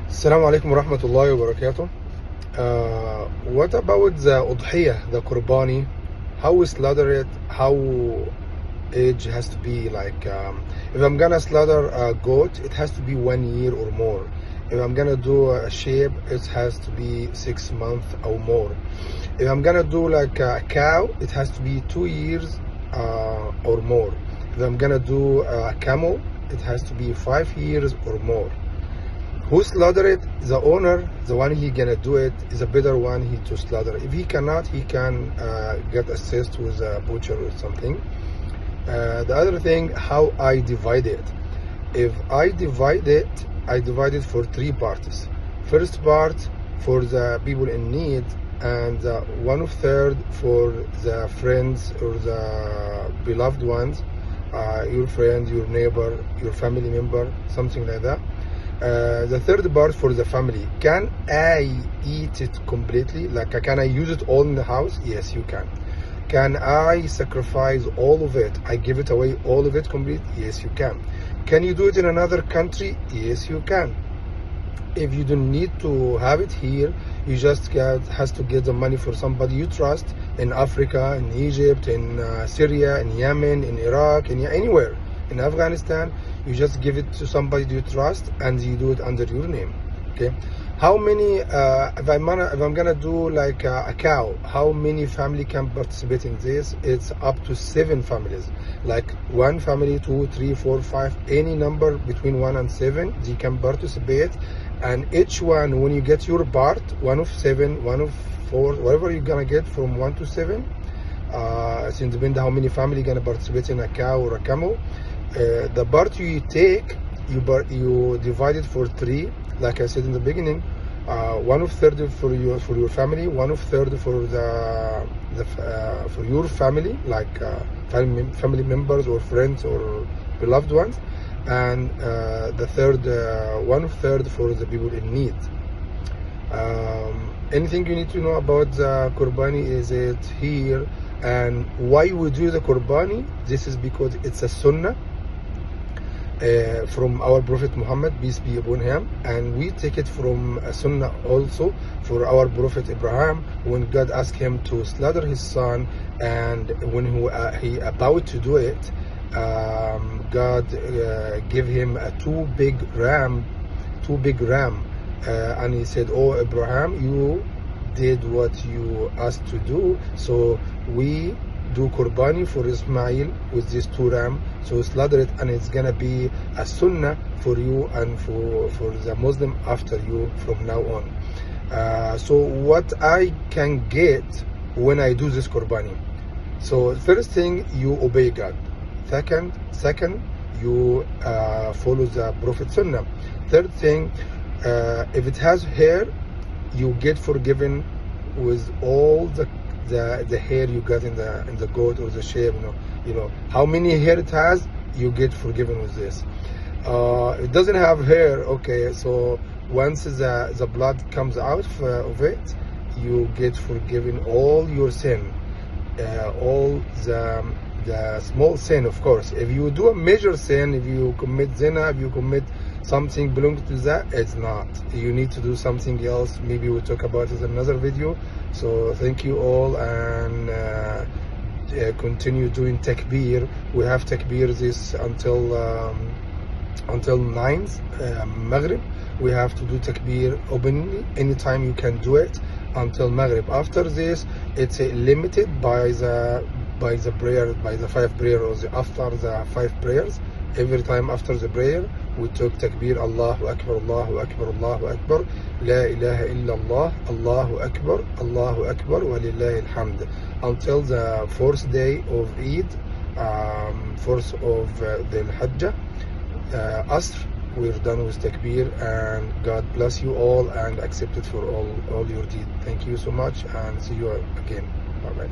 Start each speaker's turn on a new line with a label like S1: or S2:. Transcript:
S1: Assalamu alaikum wa rahmatullahi wa barakatuh. What about the udhiyah, the qurbani? How we slaughter it? How age has to be like? If I'm gonna slaughter a goat, it has to be 1 year or more. If I'm gonna do a sheep, it has to be 6 months or more. If I'm gonna do like a cow, it has to be 2 years or more. If I'm gonna do a camel, it has to be 5 years or more. Who slaughter it? The owner, the one he gonna do it, is a better one he to slaughter. If he cannot, he can get assist with a butcher or something. The other thing, how I divide it. If I divide it for 3 parts. First part for the people in need, and 1/3 for the friends or the beloved ones, your friend, your neighbor, your family member, something like that. The third part for the family. Can I eat it completely? Like, can I use it all in the house? Yes, you can. Can I sacrifice all of it? I give it away, all of it complete? Yes, you can. Can you do it in another country? Yes, you can. If you don't need to have it here, you just has to get the money for somebody you trust in Africa, in Egypt, in Syria, in Yemen, in Iraq, in anywhere, in Afghanistan. You just give it to somebody you trust, and you do it under your name. Okay. How many? If I'm gonna do like a cow, how many family can participate in this? It's up to 7 families. Like 1 family, 2, 3, 4, 5, any number between 1 and 7, they can participate. And each one, when you get your part, 1 of 7, 1 of 4, whatever you're gonna get from 1 to 7, it's depends how many family gonna participate in a cow or a camel. The part you take, you divide it for 3, like I said in the beginning. 1/3 for your family, 1/3 for for your family, like family members or friends or beloved ones, and the third 1/3 for the people in need. Anything you need to know about the qurbani? Is it here? And why we do the qurbani? This is because it's a sunnah from our Prophet Muhammad, peace be upon him, and we take it from a sunnah also for our Prophet Abraham, when God asked him to slaughter his son, and when he about to do it, God gave him a two big ram, and he said, "Oh Abraham, you did what you asked to do, so we do qurbani for Ismail with these 2 ram, so slaughter it, and it's gonna be a sunnah for you and for the Muslim after you from now on." So what I can get when I do this qurbani? So first thing, you obey God. Second, you follow the Prophet sunnah. Third thing, if it has hair, you get forgiven with all the hair you got in the goat or the sheep. You know how many hair it has, you get forgiven with this. It doesn't have hair, okay, so once the blood comes out of it, you get forgiven all your sin, all the small sin, of course. If you do a major sin, if you commit zina, if you commit something belonging to that, it's not. You need to do something else. Maybe we'll talk about it in another video. So thank you all, and continue doing takbir. We have takbir this until 9th Maghrib. We have to do takbir openly. Anytime you can do it until Maghrib. After this, it's limited by the prayer, by the 5 prayers, or after the 5 prayers. Every time after the prayer, we took takbir, Allahu Akbar, Allahu Akbar, Allahu Akbar, La ilaha illallah, Allahu Akbar, wa lillahi alhamd, until the 4th day of Eid, 4th of the Hajj, Asr. We're done with takbir, and God bless you all and accept it for all your deed. Thank you so much, and see you again. Bye bye.